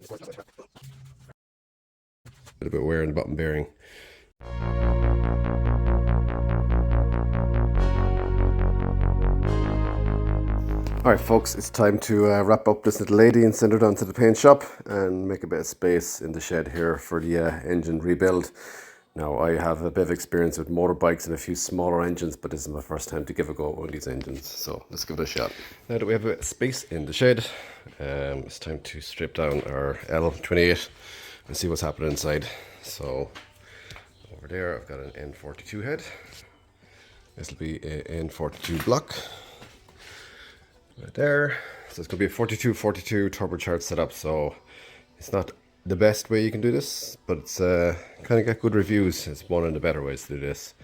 A bit wear in the bottom bearing. Alright folks, it's time to wrap up this little lady and send her down to the paint shop and make a bit of space in the shed here for the engine rebuild. Now I have a bit of experience with motorbikes and a few smaller engines, but this is my first time to give a go on these engines, so let's give it a shot. Now that we have a bit of space in the shed, it's time to strip down our L28 and see what's happening inside. So over there I've got an N42 head. This will be an N42 block. Right there. So it's going to be a 4242 turbocharged setup, so it's not the best way you can do this, but it's kind of got good reviews. It's one of the better ways to do this.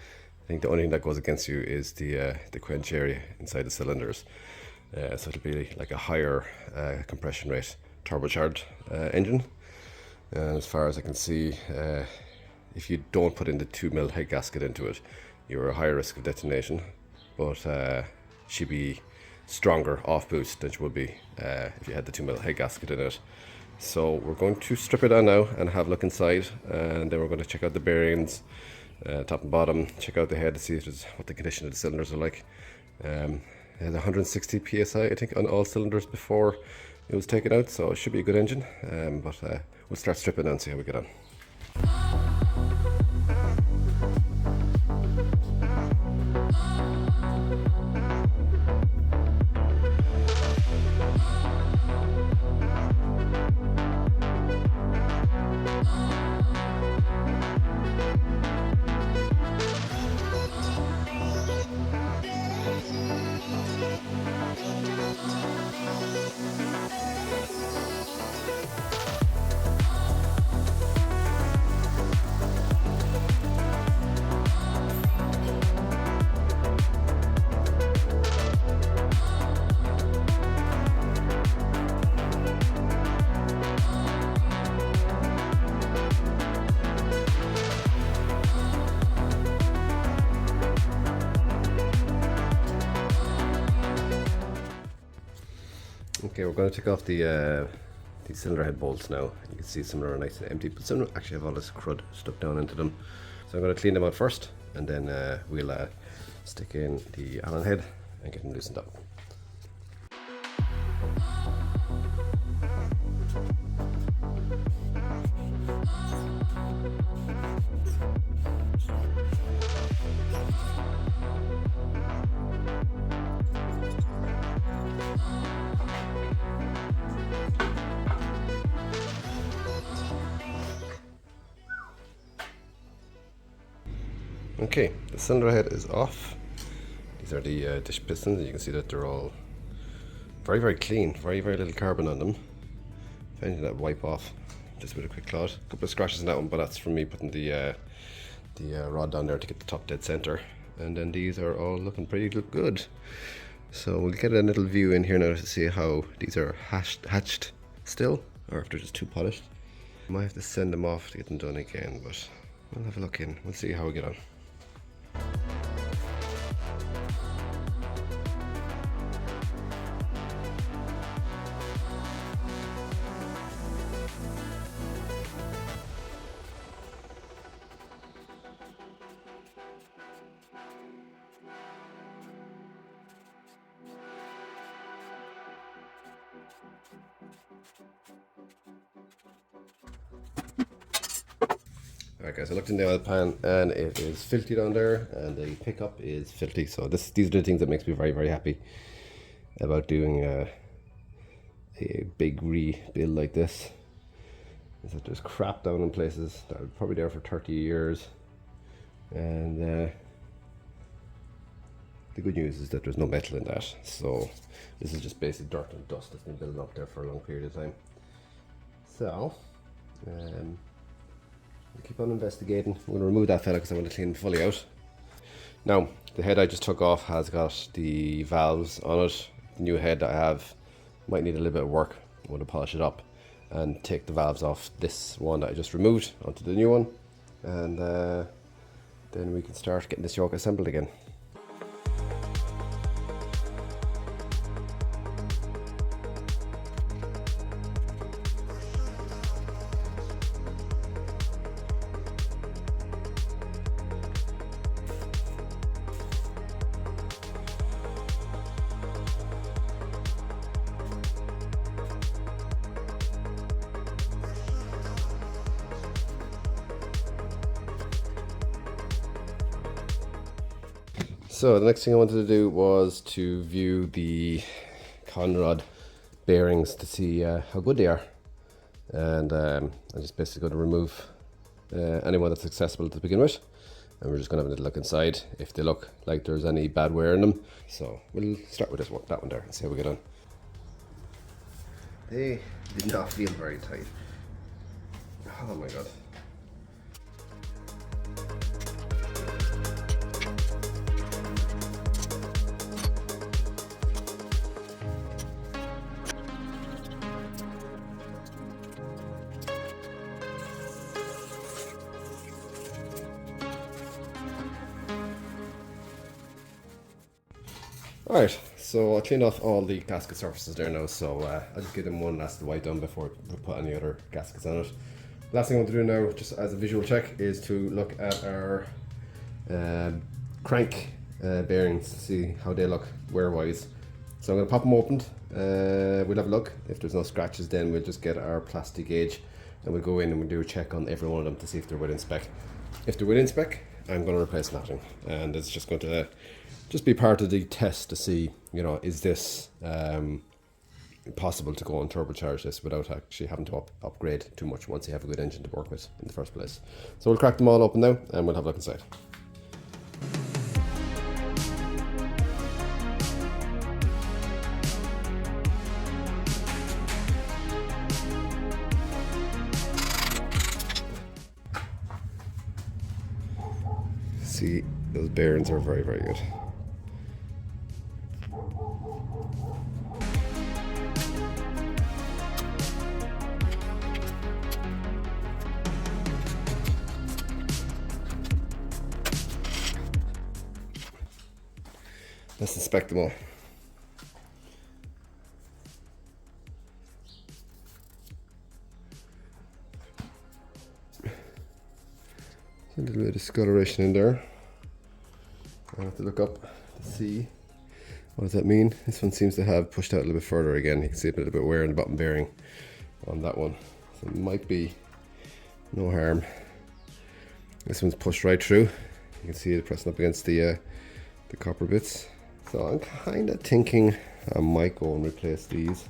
I think the only thing that goes against you is the quench area inside the cylinders. So it'll be like a higher compression rate turbocharged engine. And as far as I can see, if you don't put in the 2mm head gasket into it, you're a higher risk of detonation, but she'd be stronger off boost than she would be if you had the 2mm head gasket in it. So we're going to strip it down now and have a look inside, and then we're going to check out the bearings, top and bottom, check out the head to see what the condition of the cylinders are like. It had 160 psi I think on all cylinders before it was taken out, so it should be a good engine, but we'll start stripping and see how we get on. Okay, we're going to take off the cylinder head bolts now. You can see some are nice and empty, but some actually have all this crud stuck down into them. So I'm going to clean them out first, and then we'll stick in the Allen head and get them loosened up. Okay, the cylinder head is off. These are the dish pistons. You can see that they're all very, very clean, very, very little carbon on them. If anything, that wipe off just with a quick cloth. A couple of scratches in that one, but that's from me putting the rod down there to get the top dead center. And then these are all looking pretty good. So we'll get a little view in here now to see how these are hatched still, or if they're just too polished. Might have to send them off to get them done again, but we'll have a look in. We'll see how we get on. Alright guys, I looked in the oil pan and it is filthy down there, and the pickup is filthy. So these are the things that makes me very, very happy about doing a big rebuild like this, is that there's crap down in places that are probably there for 30 years, and the good news is that there's no metal in that. So this is just basic dirt and dust that's been building up there for a long period of time. So we'll keep on investigating. I'm going to remove that fella because I want to clean it fully out. Now, the head I just took off has got the valves on it. The new head that I have might need a little bit of work. I want to polish it up and take the valves off this one that I just removed onto the new one. And then we can start getting this yoke assembled again. So the next thing I wanted to do was to view the Conrod bearings to see how good they are. And I'm just basically going to remove anyone that's accessible to begin with. And we're just going to have a little look inside if they look like there's any bad wear in them. So we'll start with this one, that one there, and see how we get on. They did not feel very tight. Oh my god. Alright, so I cleaned off all the gasket surfaces there now, so I'll just give them one last wipe down before we put any other gaskets on it. Last thing I want to do now, just as a visual check, is to look at our crank bearings, see how they look wear-wise. So I'm going to pop them open, we'll have a look. If there's no scratches, then we'll just get our plastic gauge and we'll go in and we'll do a check on every one of them to see if they're within spec. If they're within spec, I'm going to replace nothing, and it's just going to just be part of the test to see, you know, is this possible to go and turbocharge this without actually having to upgrade too much once you have a good engine to work with in the first place. So we'll crack them all open now and we'll have a look inside. See, those bearings are very, very good. Let's inspect them all. A little bit of discoloration in there. I have to look up to see what does that mean. This one seems to have pushed out a little bit further again. You can see a little bit of wear in the bottom bearing on that one. So it might be no harm. This one's pushed right through. You can see it pressing up against the copper bits. So I'm kind of thinking I might go and replace these.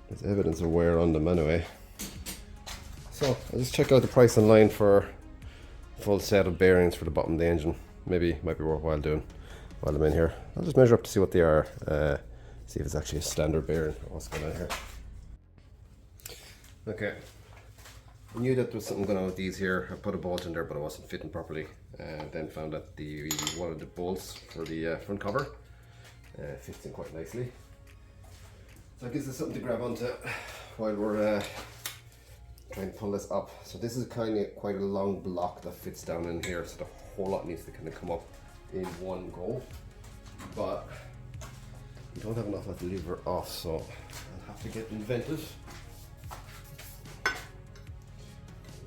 There's evidence of wear on them anyway. So I'll just check out the price online for a full set of bearings for the bottom of the engine. Maybe it might be worthwhile doing while I'm in here. I'll just measure up to see what they are, see if it's actually a standard bearing or what's going on here. Okay, I knew that there was something going on with these here. I put a bolt in there but it wasn't fitting properly, and then found that one of the bolts for the front cover fits in quite nicely. So it gives us something to grab onto while we're trying to pull this up. So this is kind of quite a long block that fits down in here, so the whole lot needs to kind of come up in one go. But we don't have enough to lever off, so I'll have to get inventive.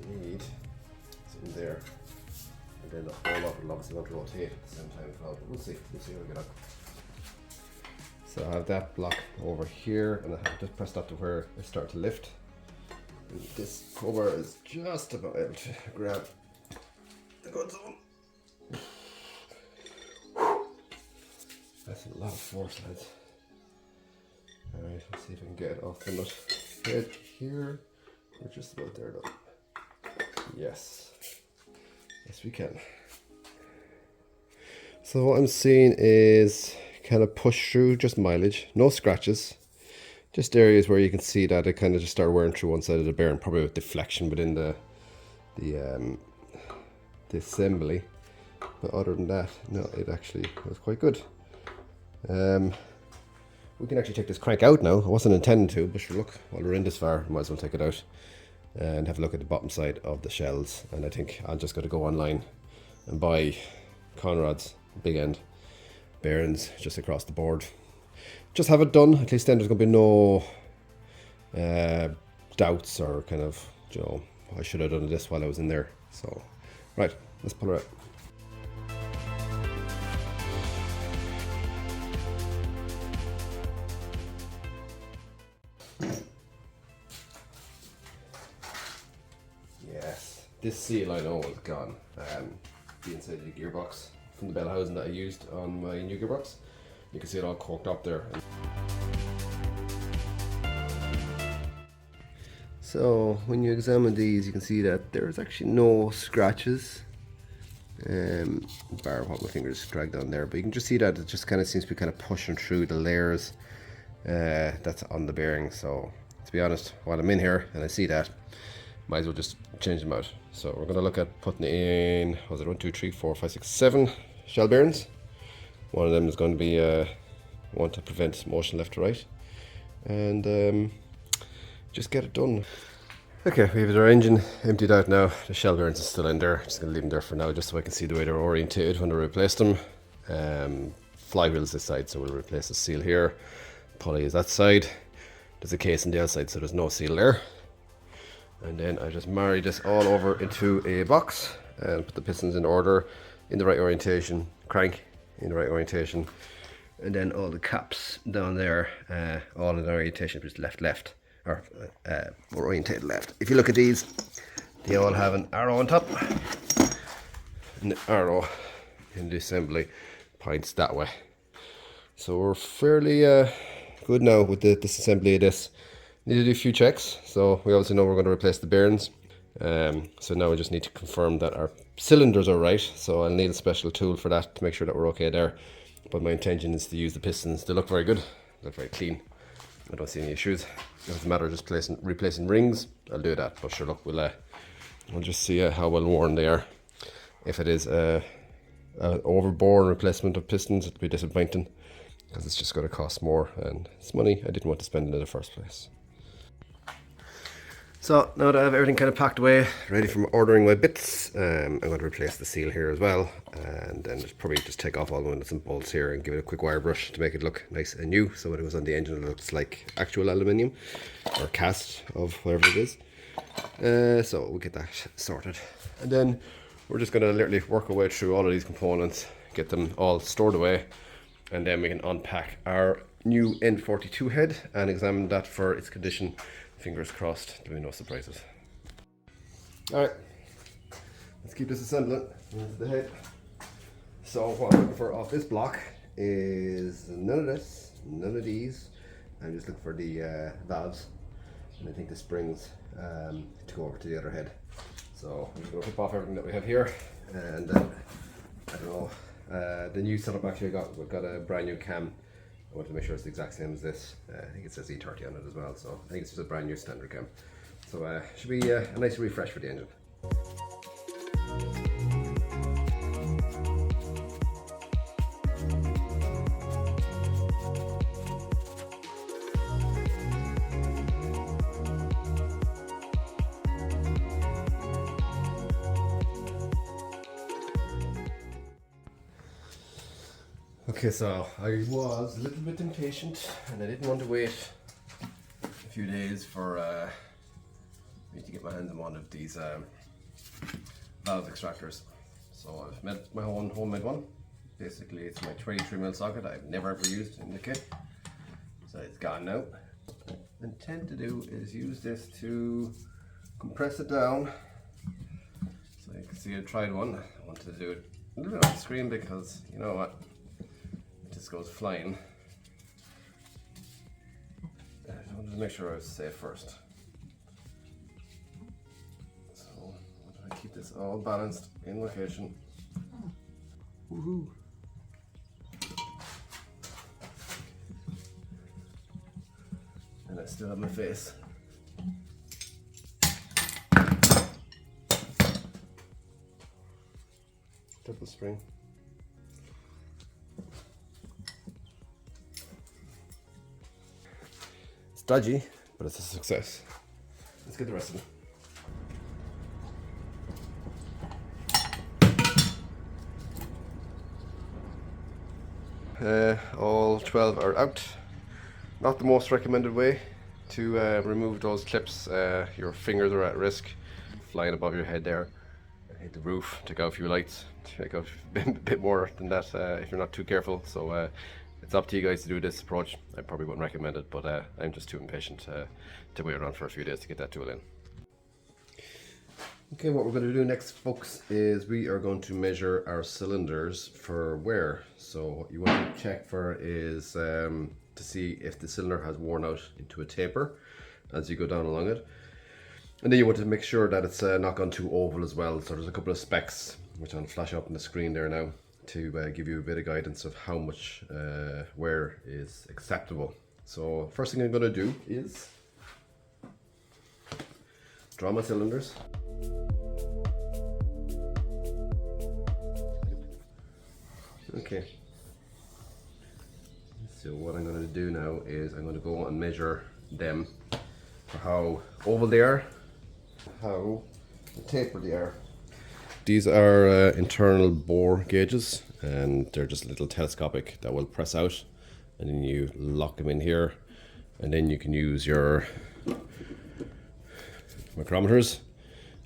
Need something there, and then the whole lot will obviously want to rotate at the same time as well, but we'll see how we get on. So I have that block over here, and I have just pressed up to where it starts to lift. And this cover is just about able to grab the good zone. That's a lot of force, lads. Alright, let's see if we can get it off the nut head here. We're just about there though. Yes. Yes, we can. So what I'm seeing is kind of push through, just mileage, no scratches. Just areas where you can see that it kind of just started wearing through one side of the bearing, probably with deflection within the assembly. But other than that, no, it actually was quite good. We can actually take this crank out now. I wasn't intending to, but sure, look, while we're in this far, we might as well take it out and have a look at the bottom side of the shells. And I think I'm just going to go online and buy Conrod's big end bearings just across the board. Just have it done. At least then there's going to be no doubts or kind of, you know, I should have done this while I was in there. So, right, let's pull her out. Yes, this seal I know is gone. the inside of the gearbox from the bell housing that I used on my new gearbox. You can see it all corked up there. So when you examine these, you can see that there's actually no scratches, bar what my fingers dragged on there, but you can just see that it just kind of seems to be kind of pushing through the layers that's on the bearing. So to be honest, while I'm in here and I see that, might as well just change them out. So we're going to look at putting in, was it 1, 2, 3, 4, 5, 6, 7 shell bearings. One of them is going to be one to prevent motion left to right, and just get it done. Okay, we have our engine emptied out now. The shell bearings are still in there. Just going to leave them there for now, just so I can see the way they're orientated when I replace them. Flywheels this side, so we'll replace the seal here. Pulley is that side. There's a case on the outside, so there's no seal there. And then I just marry this all over into a box and put the pistons in order, in the right orientation, crank in the right orientation, and then all the caps down there, all in the orientation, just left, or orientated left. If you look at these, they all have an arrow on top, and the arrow in the assembly points that way. So we're fairly good now with the disassembly of this. Need to do a few checks, so we obviously know we're going to replace the bearings. So now we just need to confirm that our cylinders are right, so I'll need a special tool for that to make sure that we're okay there. But my intention is to use the pistons. They look very good, look very clean. I don't see any issues. If it's a matter of just replacing rings, I'll do that. But sure, look, we'll just see how well worn they are. If it is an overbore replacement of pistons, it'll be disappointing, because it's just going to cost more, and it's money I didn't want to spend in the first place. So now that I have everything kind of packed away, ready for ordering my bits, I'm going to replace the seal here as well, and then probably just take off all the nuts and bolts here and give it a quick wire brush to make it look nice and new, so when it goes on the engine it looks like actual aluminium or cast of whatever it is. So we'll get that sorted, and then we're just going to literally work our way through all of these components, get them all stored away, and then we can unpack our new N42 head and examine that for its condition. Fingers crossed, there'll be no surprises. Alright, let's keep this assembling. Here's the head. So what I'm looking for off this block is none of this, none of these. I'm just looking for the valves, and I think the springs to go over to the other head. So I'm just going to rip off everything that we have here, and I don't know, the new setup actually we've got a brand new cam. I want to make sure it's the exact same as this. I think it says E30 on it as well, so I think it's just a brand new standard cam. So should be a nice refresh for the engine. Okay, so I was a little bit impatient and I didn't want to wait a few days for me to get my hands on one of these valve extractors. So I've made my own homemade one. Basically it's my 23mm socket I've never ever used in the kit. So it's gone now. What I intend to do is use this to compress it down. So you can see I tried one. I wanted to do it a little bit off the screen because you know what? This goes flying. I wanted to make sure I was safe first. So I keep this all balanced in location. Woohoo! And I still have my face. Triple spring. Dodgy, but it's a success. Let's get the rest of them. All 12 are out. Not the most recommended way to remove those clips. Your fingers are at risk. Flying above your head there. Hit the roof, take out a few lights, take out a bit more than that if you're not too careful. So it's up to you guys to do this approach. I probably wouldn't recommend it, but I'm just too impatient to wait around for a few days to get that tool in. Okay, what we're going to do next, folks, is we are going to measure our cylinders for wear. So what you want to check for is to see if the cylinder has worn out into a taper as you go down along it. And then you want to make sure that it's not gone too oval as well. So there's a couple of specs which I'll flash up on the screen there now to give you a bit of guidance of how much wear is acceptable. So first thing I'm going to do is draw my cylinders. Okay, so what I'm going to do now is I'm going to go and measure them for how oval they are, how tapered they are. These are internal bore gauges, and they're just a little telescopic that will press out, and then you lock them in here, and then you can use your micrometers.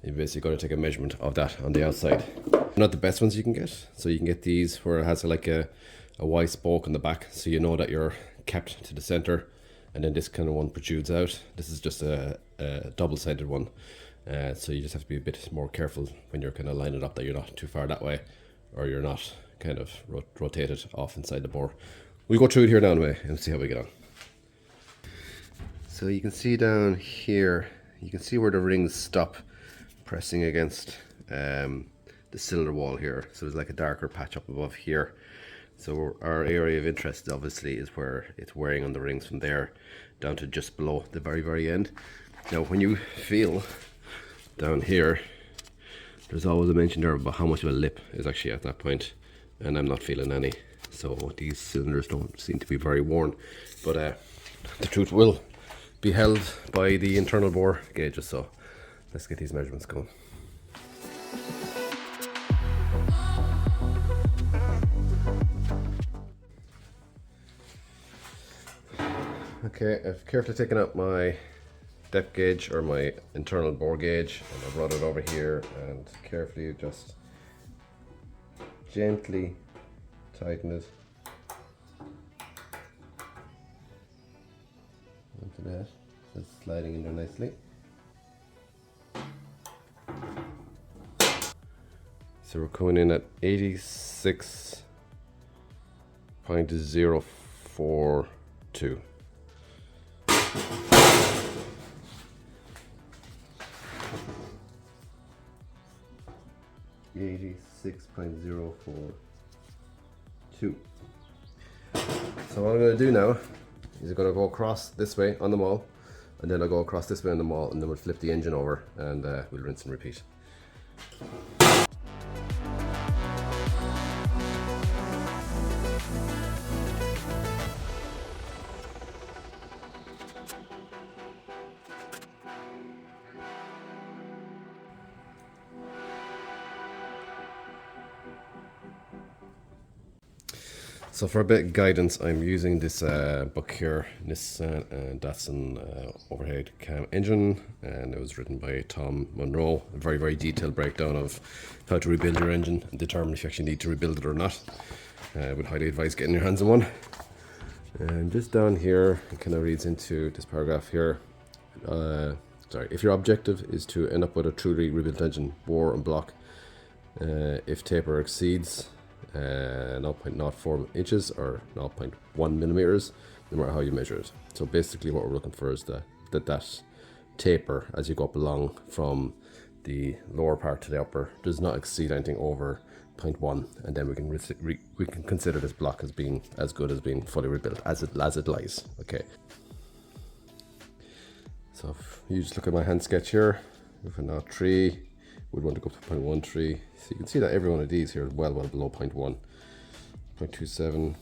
You're basically going to take a measurement of that on the outside. Not the best ones you can get, so you can get these where it has like a Y spoke on the back, so you know that you're kept to the center, and then this kind of one protrudes out. This is just a double-sided one, so you just have to be a bit more careful when you're kind of lining it up that you're not too far that way, or you're not kind of rotated off inside the bore. We'll go through it here now anyway and see how we get on. So you can see down here, you can see where the rings stop pressing against the cylinder wall here. So there's like a darker patch up above here. So our area of interest obviously is where it's wearing on the rings from there down to just below the very end. Now when you feel down here, there's always a mention there about how much of a lip is actually at that point, and I'm not feeling any. So these cylinders don't seem to be very worn, but the truth will be held by the internal bore gauges. So let's get these measurements going. Okay, I've carefully taken out my depth gauge or my internal bore gauge, and I brought it over here and carefully just gently tighten it into that. So it's sliding in there nicely. So we're coming in at 86.042. 86.042. So what I'm going to do now is I'm going to go across this way on the maul, and then I'll go across this way on the maul, and then we'll flip the engine over, and we'll rinse and repeat. So for a bit of guidance, I'm using this book here, Nissan and Datsun overhead cam engine, and it was written by Tom Monroe. A very detailed breakdown of how to rebuild your engine and determine if you actually need to rebuild it or not. I would highly advise getting your hands on one. And just down here, it kind of reads into this paragraph here. If your objective is to end up with a truly rebuilt engine, bore and block, if taper exceeds 0.04 inches or 0.1 millimeters, no matter how you measure it. So basically what we're looking for is that taper as you go up along from the lower part to the upper does not exceed anything over 0.1, and then we can consider this block as being as good as being fully rebuilt as it lies. Okay. So if you just look at my hand sketch here, with a 0.3, we'd want to go up to 0.13. So you can see that every one of these here is well below 0.1, 0.27,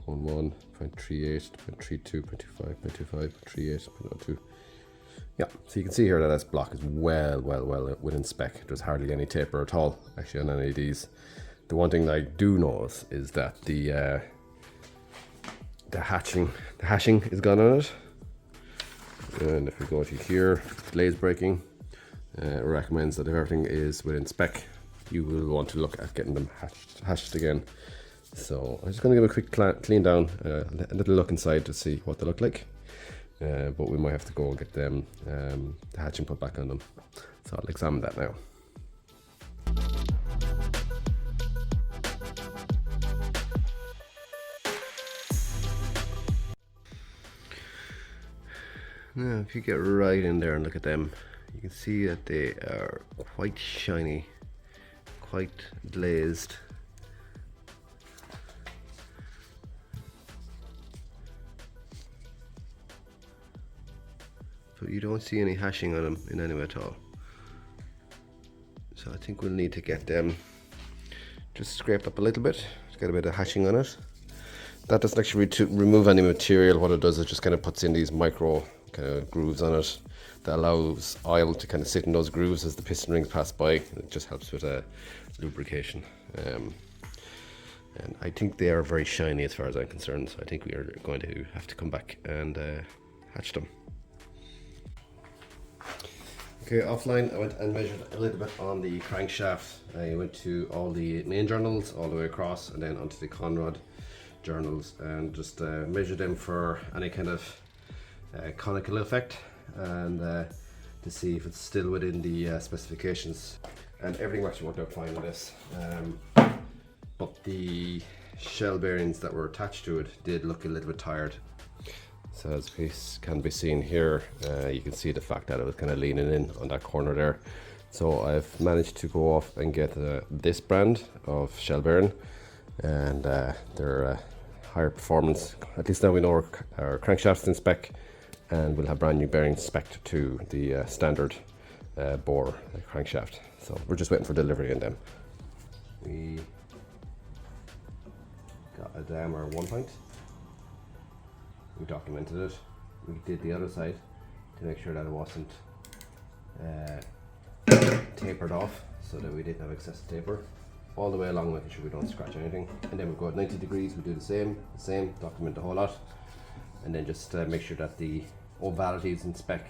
0.11, 0.38, 0.32, 0.25, 0.25, 0.38, 0.02. Yeah, so you can see here that this block is well within spec. There's hardly any taper at all actually on any of these. The one thing that I do notice is that the hashing is gone on it. And if we go to here, glaze breaking, recommends that if everything is within spec, you will want to look at getting them hashed again. So I'm just going to give a quick clean down, a little look inside to see what they look like. but we might have to go and get them the hatching put back on them. So I'll examine that now. Now if you get right in there and look at them, you can see that they are quite shiny, quite glazed. But you don't see any hashing on them in any way at all. So I think we'll need to get them just scraped up a little bit to get a bit of hashing on it. That doesn't actually remove any material. What it does is just kind of puts in these micro kind of grooves on it that allows oil to kind of sit in those grooves as the piston rings pass by. It just helps with lubrication. And I think they are very shiny as far as I'm concerned, so I think we are going to have to come back and hatch them. Okay, offline I went and measured a little bit on the crankshaft. I went to all the main journals all the way across and then onto the conrod journals and just measured them for any kind of conical effect and to see if it's still within the specifications. And everything actually worked out fine with this. But the shell bearings that were attached to it did look a little bit tired. So as can be seen here, you can see the fact that it was kind of leaning in on that corner there. So I've managed to go off and get this brand of shell bearing, and they're higher performance. At least now we know our crankshaft's in spec, and we'll have brand new bearings spec'd to the standard bore crankshaft. So we're just waiting for delivery in them. We got a diameter 1 pint. We documented it. We did the other side to make sure that it wasn't tapered off, so that we didn't have excessive taper. All the way along, making sure we don't scratch anything. And then we go at 90 degrees, we do the same, document the whole lot. And then just make sure that the ovality is in spec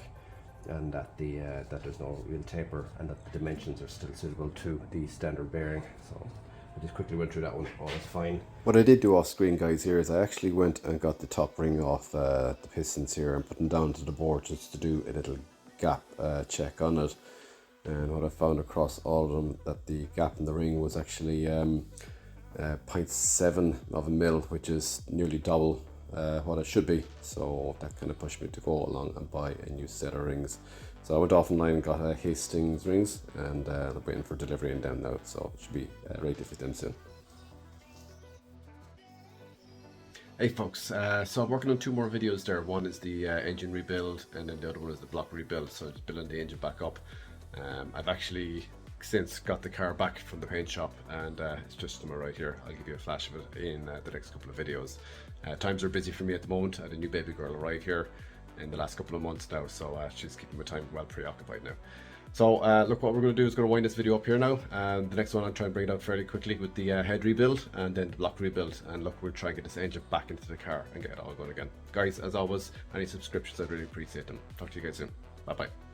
and that that there's no real taper and that the dimensions are still suitable to the standard bearing. So I just quickly went through that one, all is fine. What I did do off screen, guys, here is I actually went and got the top ring off the pistons here and put them down to the board just to do a little gap check on it. And what I found across all of them, that the gap in the ring was actually 0.7 of a mil, which is nearly double what it should be. So that kind of pushed me to go along and buy a new set of rings. So I went off online and got a Hastings rings, and I'm waiting for delivery in them now, so it should be ready to fit them soon. Hey folks, so I'm working on 2 more videos there. One is the engine rebuild, and then the other one is the block rebuild, so just building the engine back up. I've actually since got the car back from the paint shop, and it's just on my right here. I'll give you a flash of it in the next couple of videos. Times are busy for me at the moment. I had a new baby girl arrive here in the last couple of months now, so she's keeping my time well preoccupied now. So look, what we're going to do is going to wind this video up here now, and the next one I'll try and bring it out fairly quickly with the head rebuild and then the block rebuild. And look, we'll try and get this engine back into the car and get it all going again. Guys, as always, any subscriptions, I'd really appreciate them. Talk to you guys soon. Bye bye.